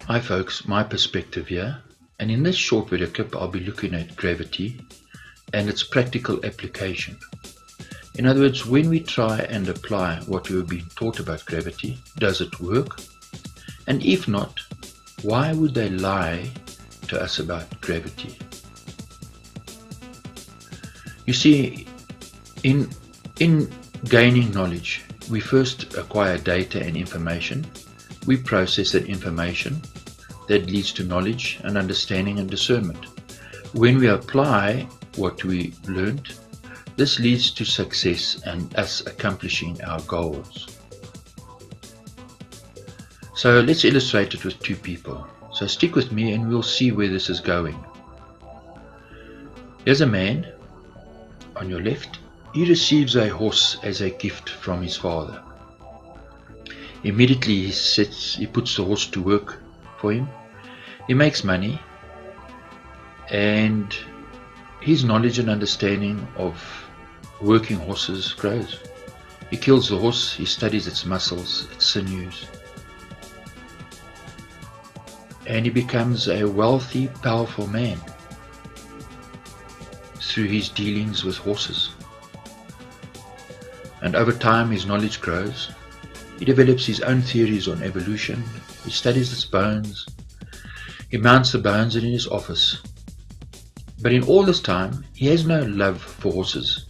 Hi folks, my perspective here, and in this short video clip I'll be looking at gravity and its practical application. In other words, when we try and apply what we have been taught about gravity, does it work? And if not, why would they lie to us about gravity? You see, in gaining knowledge, we first acquire data and information. We process that information that leads to knowledge and understanding and discernment. When we apply what we learned, this leads to success and us accomplishing our goals. So let's illustrate it with two people. So stick with me and we'll see where this is going. Here's a man on your left. He receives a horse as a gift from his father. Immediately he puts the horse to work for him. He makes money, and his knowledge and understanding of working horses grows. He kills the horse, he studies its muscles, its sinews, and he becomes a wealthy, powerful man through his dealings with horses. And over time his knowledge grows. He develops his own theories on evolution. He studies its bones. He mounts the bones in his office. But in all this time, he has no love for horses.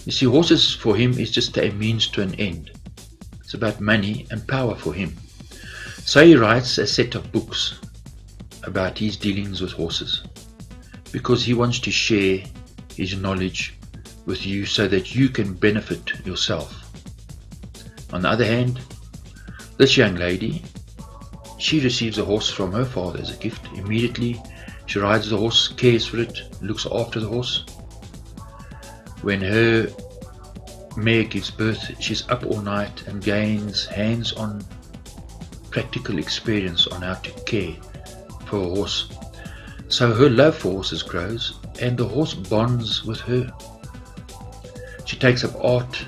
You see, horses for him is just a means to an end. It's about money and power for him. So he writes a set of books about his dealings with horses, because he wants to share his knowledge with you so that you can benefit yourself. On the other hand, this young lady, she receives a horse from her father as a gift. Immediately she rides the horse, cares for it, looks after the horse. When her mare gives birth, she's up all night and gains hands-on practical experience on how to care for a horse. So her love for horses grows and the horse bonds with her. She takes up art,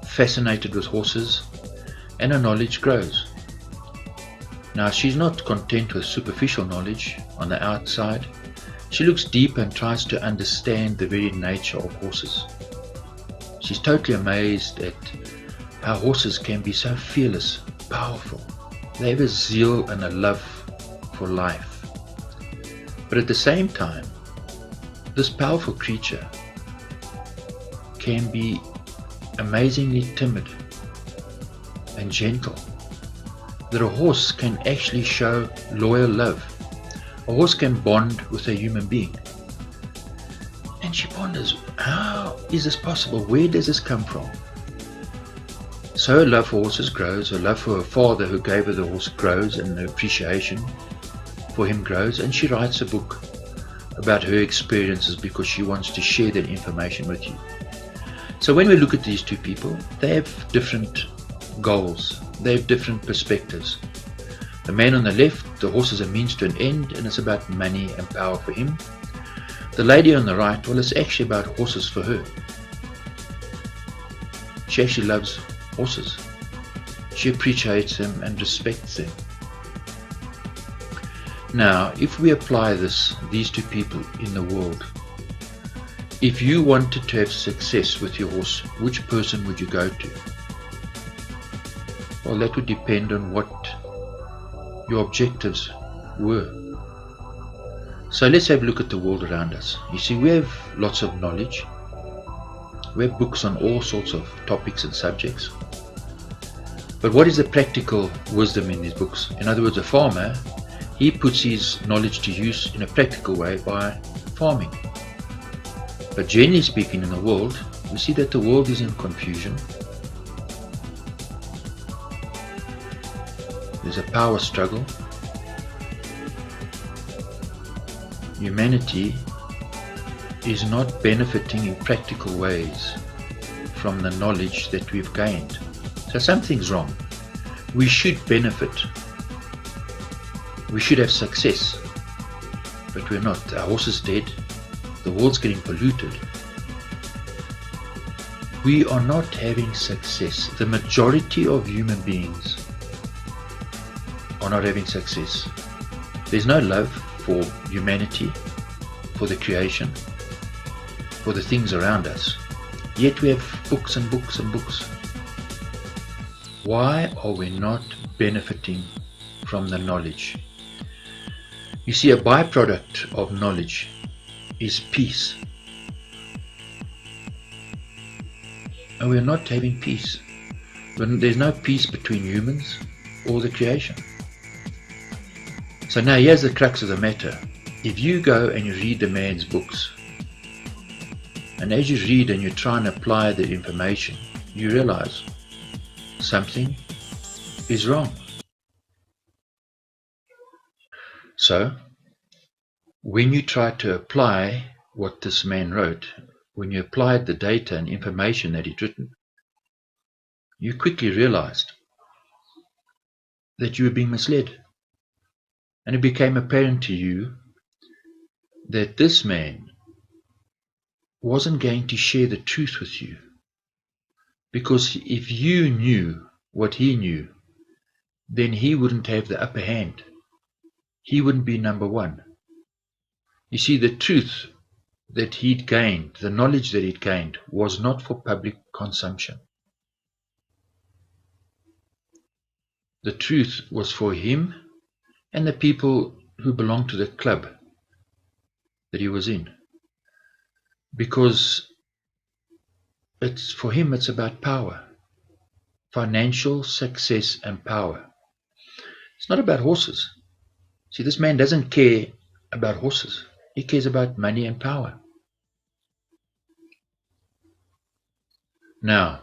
fascinated with horses, and her knowledge grows. Now she's not content with superficial knowledge on the outside. She looks deep and tries to understand the very nature of horses. She's totally amazed at how horses can be so fearless, powerful. They have a zeal and a love for life. But at the same time, this powerful creature can be amazingly timid and gentle. That a horse can actually show loyal love. A horse can bond with a human being. And she ponders, how is this possible? Where does this come from? So her love for horses grows, her love for her father who gave her the horse grows, and her appreciation for him grows, and she writes a book about her experiences because she wants to share that information with you. So when we look at these two people, they have different goals, they have different perspectives. The man on the left, the horse is a means to an end and it's about money and power for him. The lady on the right, well, it's actually about horses for her. She actually loves horses. She appreciates them and respects them. Now, if we apply these two people in the world, if you wanted to have success with your horse, which person would you go to? Well, that would depend on what your objectives were. So let's have a look at the world around us. You see, we have lots of knowledge. We have books on all sorts of topics and subjects. But what is the practical wisdom in these books? In other words, a farmer, he puts his knowledge to use in a practical way by farming. But generally speaking in the world, we see that the world is in confusion. There's a power struggle. Humanity is not benefiting in practical ways from the knowledge that we've gained. So something's wrong. We should benefit. We should have success. But we're not. Our horse is dead. The world's getting polluted. We are not having success. The majority of human beings are not having success. There's no love for humanity, for the creation, for the things around us. Yet we have books and books and books. Why are we not benefiting from the knowledge? You see, a byproduct of knowledge is peace. And we're not having peace. There's no peace between humans or the creation. So now here's the crux of the matter. If you go and you read the man's books, and as you read and you try and apply the information, you realize something is wrong. So, when you try to apply what this man wrote, when you applied the data and information that he'd written, you quickly realized that you were being misled. And it became apparent to you that this man wasn't going to share the truth with you. Because if you knew what he knew, then he wouldn't have the upper hand. He wouldn't be number one. You see, the truth that he'd gained, the knowledge that he'd gained, was not for public consumption. The truth was for him and the people who belonged to the club that he was in. Because for him it's about power, financial success and power. It's not about horses. See, this man doesn't care about horses. He cares about money and power. Now,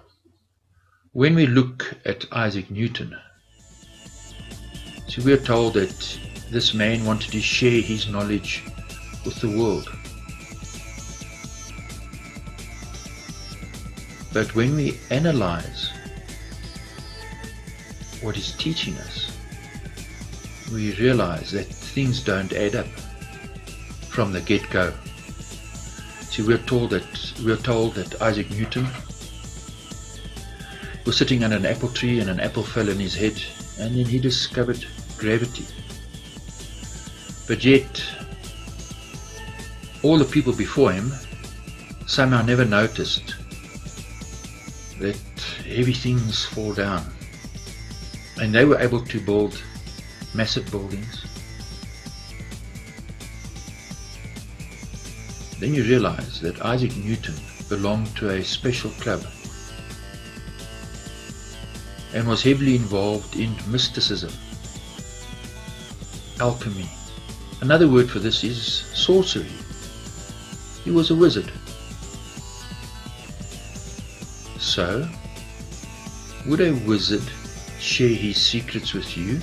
when we look at Isaac Newton, see, we are told that this man wanted to share his knowledge with the world. But when we analyze what he's teaching us, we realize that things don't add up from the get-go. See, we're told that Isaac Newton was sitting under an apple tree and an apple fell in his head, and then he discovered gravity. But yet, all the people before him somehow never noticed that heavy things fall down, and they were able to build massive buildings. Then you realize that Isaac Newton belonged to a special club and was heavily involved in mysticism, alchemy. Another word for this is sorcery. He was a wizard. So, would a wizard share his secrets with you?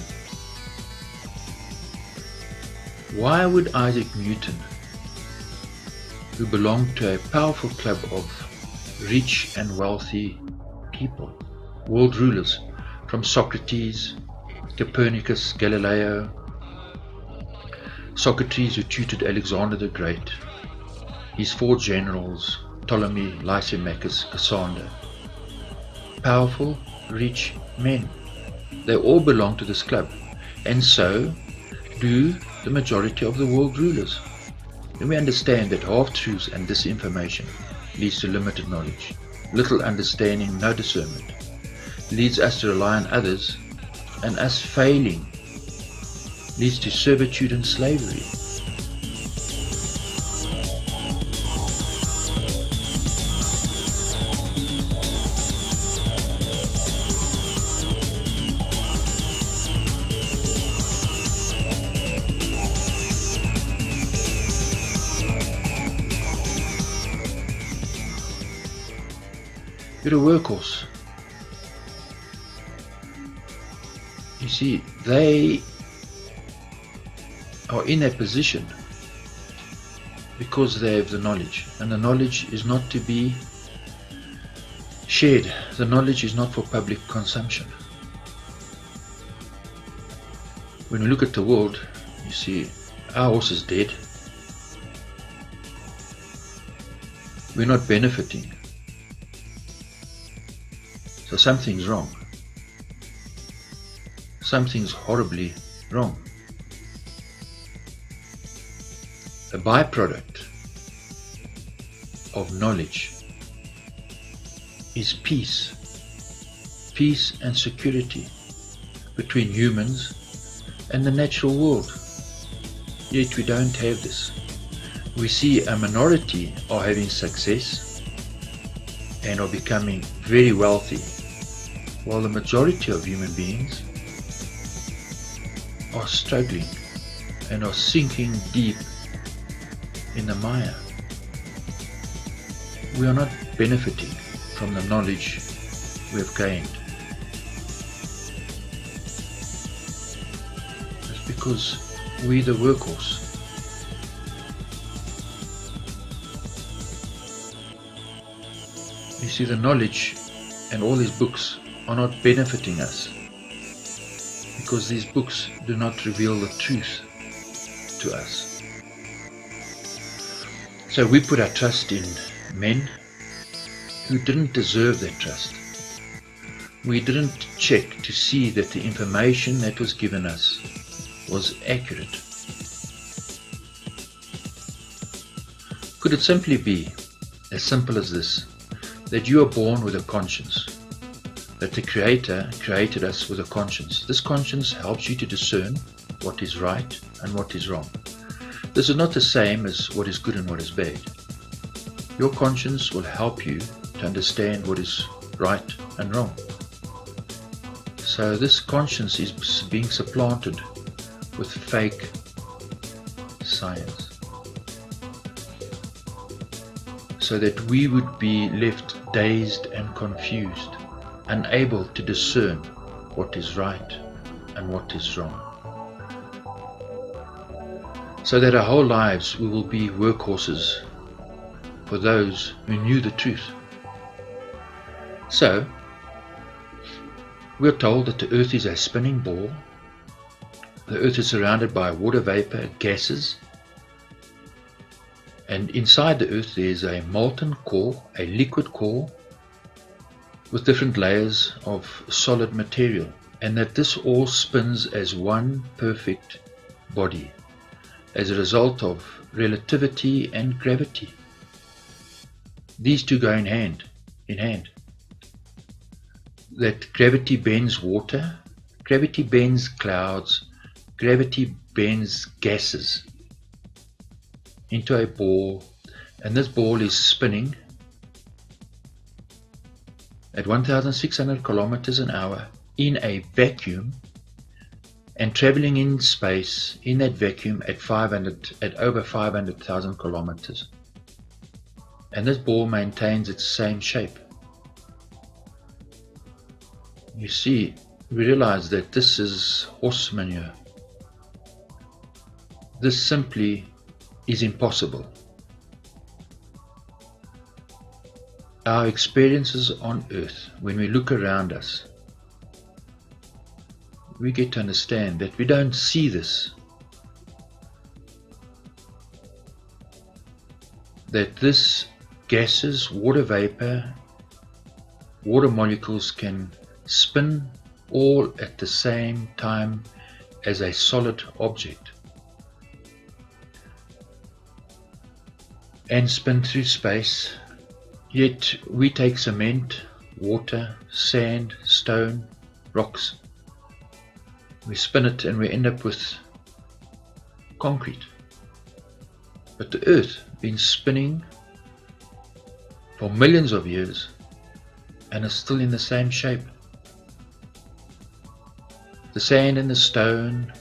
Why would Isaac Newton, who belonged to a powerful club of rich and wealthy people, world rulers, from Socrates, Copernicus, Galileo, Socrates who tutored Alexander the Great, his 4 generals, Ptolemy, Lysimachus, Cassander, powerful, rich men, they all belong to this club, and so do the majority of the world rulers. Then we understand that half-truths and disinformation leads to limited knowledge. Little understanding, no discernment, leads us to rely on others, and us failing leads to servitude and slavery. You're a workhorse. You see, they are in that position because they have the knowledge, and the knowledge is not to be shared. The knowledge is not for public consumption. When we look at the world, you see, our horse is dead. We're not benefiting. So something's wrong. Something's horribly wrong. A byproduct of knowledge is peace and security between humans and the natural world. Yet we don't have this. We see a minority are having success and are becoming very wealthy, while the majority of human beings are struggling and are sinking deep in the mire. We are not benefiting from the knowledge we have gained. It's because we're the workhorse. You see, the knowledge and all these books are not benefiting us because these books do not reveal the truth to us. So we put our trust in men who didn't deserve that trust. We didn't check to see that the information that was given us was accurate. Could it simply be as simple as this, that you are born with a conscience, that the Creator created us with a conscience? This conscience helps you to discern what is right and what is wrong. This is not the same as what is good and what is bad. Your conscience will help you to understand what is right and wrong. So this conscience is being supplanted with fake science, so that we would be left dazed and confused, unable to discern what is right and what is wrong. So that our whole lives we will be workhorses for those who knew the truth. So, we are told that the earth is a spinning ball. The earth is surrounded by water vapor, gases, and inside the earth there is a molten core, a liquid core, with different layers of solid material, and that this all spins as one perfect body as a result of relativity and gravity. These two go in hand. That gravity bends water, gravity bends clouds, gravity bends gases into a ball, and this ball is spinning at 1,600 kilometers an hour in a vacuum and traveling in space in that vacuum at over 500,000 kilometers. And this ball maintains its same shape. You see, we realize that this is horse manure. This simply is impossible. Our experiences on earth, when we look around us, we get to understand that we don't see this. That this gases, water vapor, water molecules can spin all at the same time as a solid object and spin through space. Yet we take cement, water, sand, stone, rocks, we spin it and we end up with concrete. But the earth been spinning for millions of years and is still in the same shape. The sand and the stone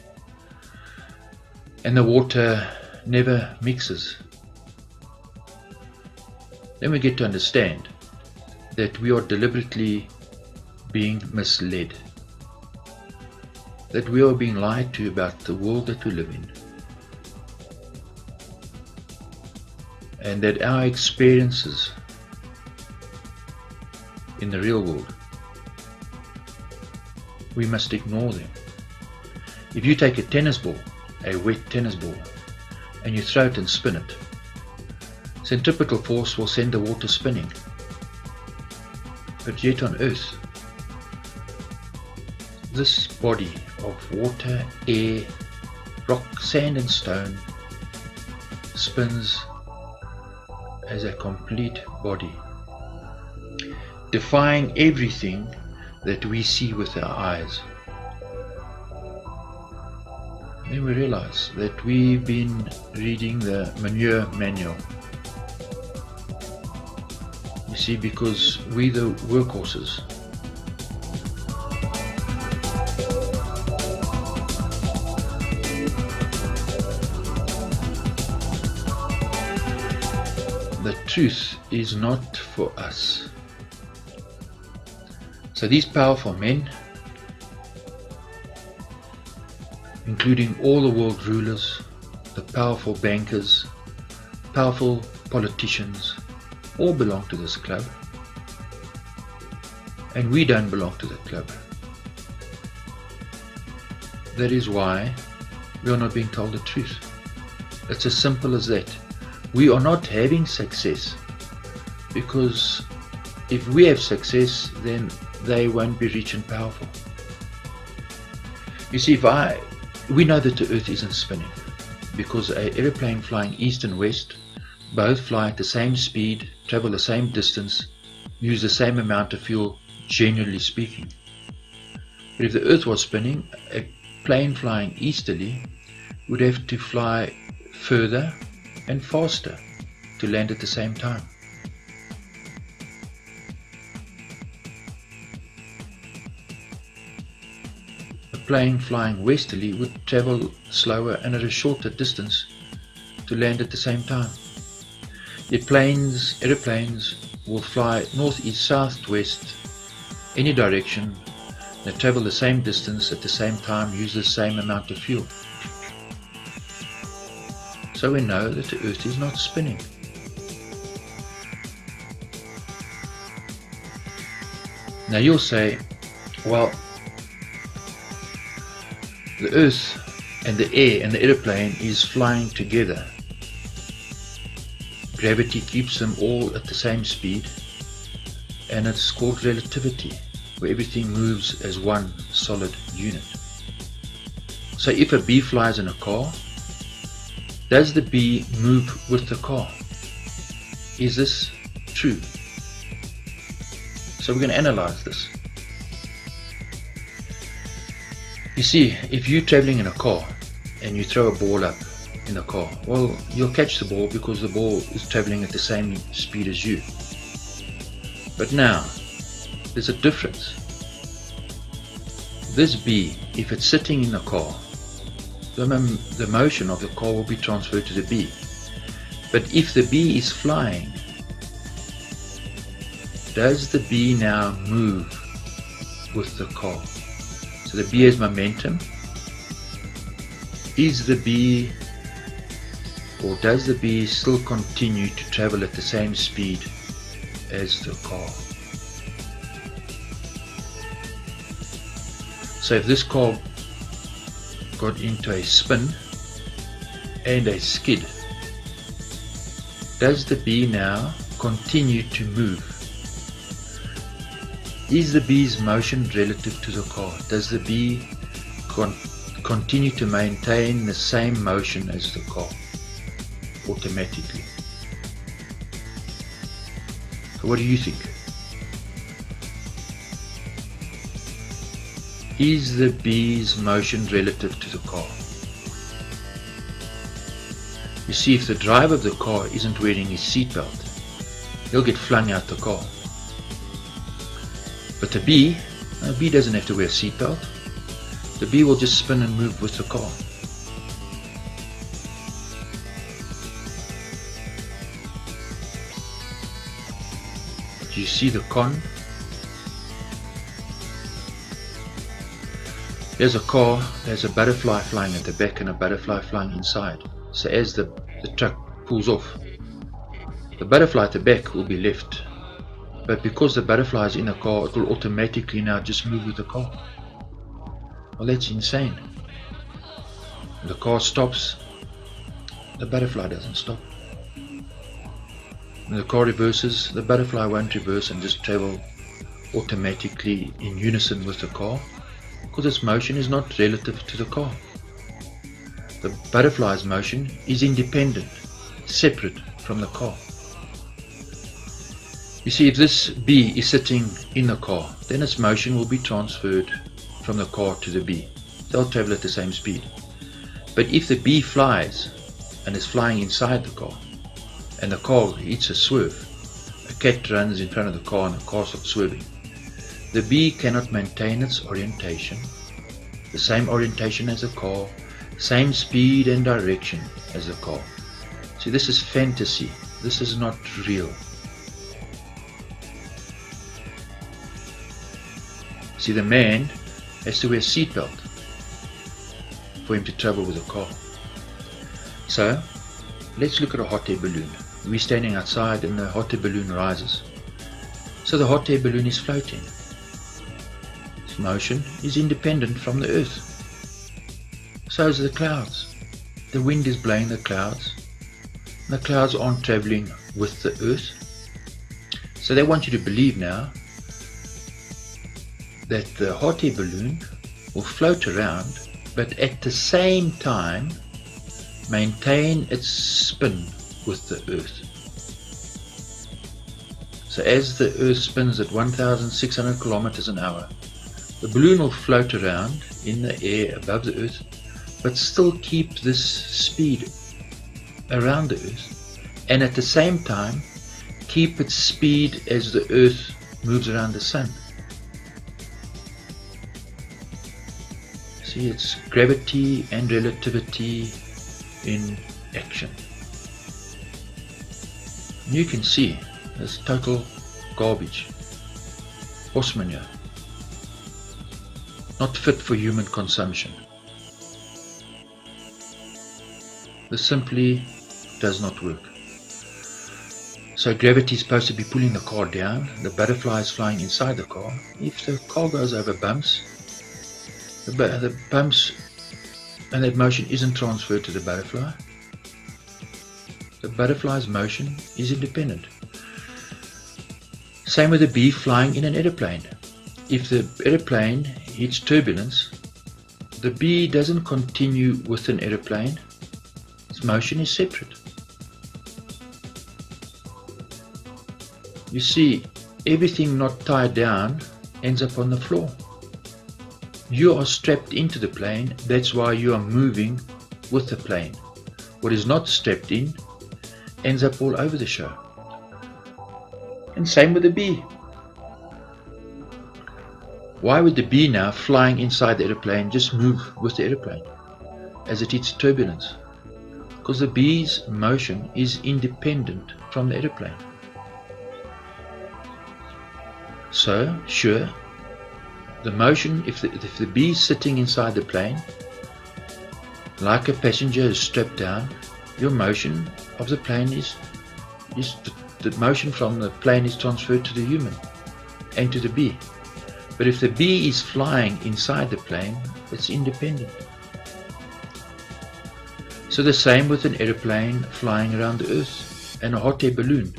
and the water never mixes. Then we get to understand that we are deliberately being misled, that we are being lied to about the world that we live in, and that our experiences in the real world, we must ignore them. If you take a tennis ball, a wet tennis ball, and you throw it and spin it, centripetal force will send the water spinning. But yet on earth, this body of water, air, rock, sand and stone spins as a complete body, defying everything that we see with our eyes. Then we realize that we've been reading the manure manual. You see, because we the workhorses. The truth is not for us. So these powerful men, including all the world rulers, the powerful bankers, powerful politicians, all belong to this club. And we don't belong to the club. That is why we are not being told the truth. It's as simple as that. We are not having success, because if we have success, then they won't be rich and powerful. You see, we know that the earth isn't spinning, because an aeroplane flying east and west both fly at the same speed, travel the same distance, use the same amount of fuel, generally speaking. But if the earth was spinning, a plane flying easterly would have to fly further and faster to land at the same time. A plane flying westerly would travel slower and at a shorter distance to land at the same time. Yet aeroplanes will fly north, east, south, west, any direction. They travel the same distance at the same time, use the same amount of fuel. So we know that the earth is not spinning. Now you'll say, well, the earth and the air and the airplane is flying together. Gravity keeps them all at the same speed, and it's called relativity, where everything moves as one solid unit. So if a bee flies in a car, does the bee move with the car? Is this true? So we're going to analyze this. You see, if you're traveling in a car and you throw a ball up in the car, well, you'll catch the ball because the ball is traveling at the same speed as you. But now, there's a difference. This bee, if it's sitting in the car, the motion of the car will be transferred to the bee. But if the bee is flying, does the bee now move with the car? So the bee has momentum. Is the bee, or does the bee still continue to travel at the same speed as the car? So if this car got into a spin and a skid, does the bee now continue to move? Is the bee's motion relative to the car? Does the bee continue to maintain the same motion as the car automatically? So what do you think? Is the bee's motion relative to the car? You see, if the driver of the car isn't wearing his seatbelt, he'll get flung out the car. But the bee doesn't have to wear a seatbelt. The bee will just spin and move with the car. Do you see the con? There's a car, there's a butterfly flying at the back and a butterfly flying inside. So as the truck pulls off, the butterfly at the back will be left. But because the butterfly is in the car, it will automatically now just move with the car. Well, that's insane. When the car stops, the butterfly doesn't stop. When the car reverses, the butterfly won't reverse and just travel automatically in unison with the car. because its motion is not relative to the car. The butterfly's motion is independent, separate from the car. You see, if this bee is sitting in the car, then its motion will be transferred from the car to the bee. They'll travel at the same speed. But if the bee flies and is flying inside the car, and the car hits a swerve, a cat runs in front of the car and the car starts swerving, the bee cannot maintain its orientation, the same orientation as the car, same speed and direction as the car. See, this is fantasy. This is not real. See, the man has to wear a seatbelt for him to travel with a car. So, let's look at a hot air balloon. We're standing outside and the hot air balloon rises. So the hot air balloon is floating. Its motion is independent from the earth. So is the clouds. The wind is blowing the clouds. The clouds aren't traveling with the earth. So they want you to believe now that the hot air balloon will float around, but at the same time maintain its spin with the earth. So as the earth spins at 1,600 kilometers an hour, the balloon will float around in the air above the earth, but still keep this speed around the earth, and at the same time keep its speed as the earth moves around the sun. See, it's gravity and relativity in action. You can see this total garbage, horse manure, not fit for human consumption. This simply does not work. So gravity is supposed to be pulling the car down, the butterfly is flying inside the car. If the car goes over bumps, the bumps and that motion isn't transferred to the butterfly. The butterfly's motion is independent. Same with the bee flying in an aeroplane. If the aeroplane hits turbulence, the bee doesn't continue with an aeroplane. Its motion is separate. You see, everything not tied down ends up on the floor. You are strapped into the plane, that's why you are moving with the plane. What is not strapped in ends up all over the show. And same with the bee. Why would the bee now flying inside the airplane just move with the airplane as it hits turbulence? Because the bee's motion is independent from the airplane. So, sure, the motion, if the bee is sitting inside the plane, like a passenger is strapped down, your motion of the plane is the motion from the plane is transferred to the human and to the bee. But if the bee is flying inside the plane, it's independent. So the same with an aeroplane flying around the earth and a hot air balloon.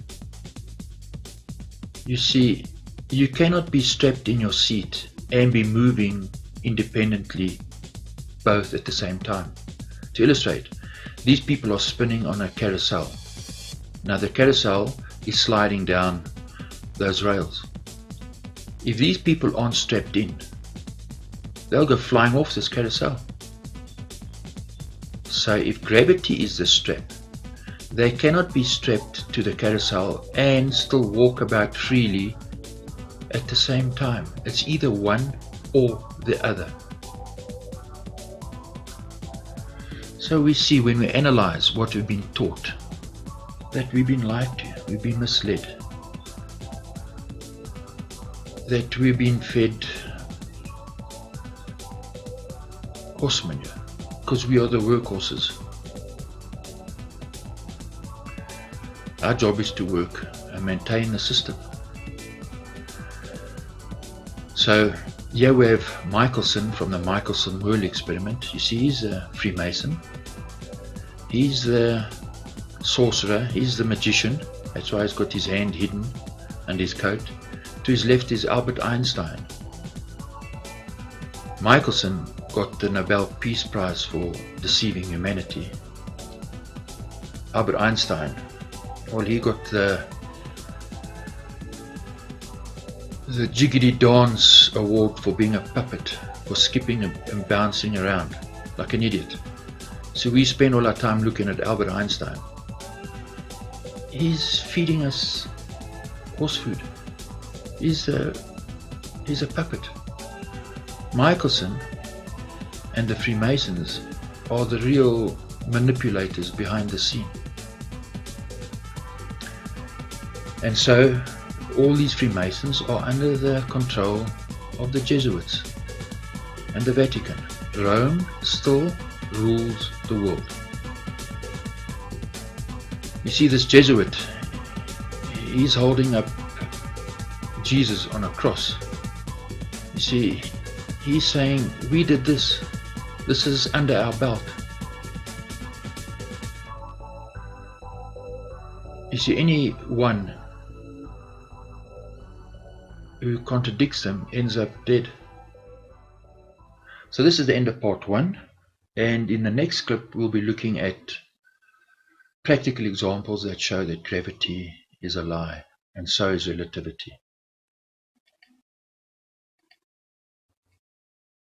You see, you cannot be strapped in your seat and be moving independently both at the same time. To illustrate, these people are spinning on a carousel. Now the carousel is sliding down those rails. If these people aren't strapped in, they'll go flying off this carousel. So if gravity is the strap, they cannot be strapped to the carousel and still walk about freely at the same time. It's either one or the other. So we see when we analyze what we've been taught, that we've been lied to, we've been misled, that we've been fed horse manure, because we are the workhorses. Our job is to work and maintain the system. So here we have Michelson from the Michelson-Merle experiment. You see, he's a Freemason. He's the sorcerer. He's the magician. That's why he's got his hand hidden under his coat. To his left is Albert Einstein. Michelson got the Nobel Peace Prize for deceiving humanity. Albert Einstein, well, he got the Jiggity Dance Award for being a puppet, for skipping and bouncing around like an idiot. So we spend all our time looking at Albert Einstein. He's feeding us horse food. He's a puppet. Michelson and the Freemasons are the real manipulators behind the scene. And so all these Freemasons are under the control of the Jesuits and the Vatican. Rome still rules the world. You see, this Jesuit, he's holding up Jesus on a cross. You see, he's saying, we did this. This is under our belt. You see, anyone who contradicts them ends up dead. So this is the end of part 1, and in the next clip we'll be looking at practical examples that show that gravity is a lie, and so is relativity.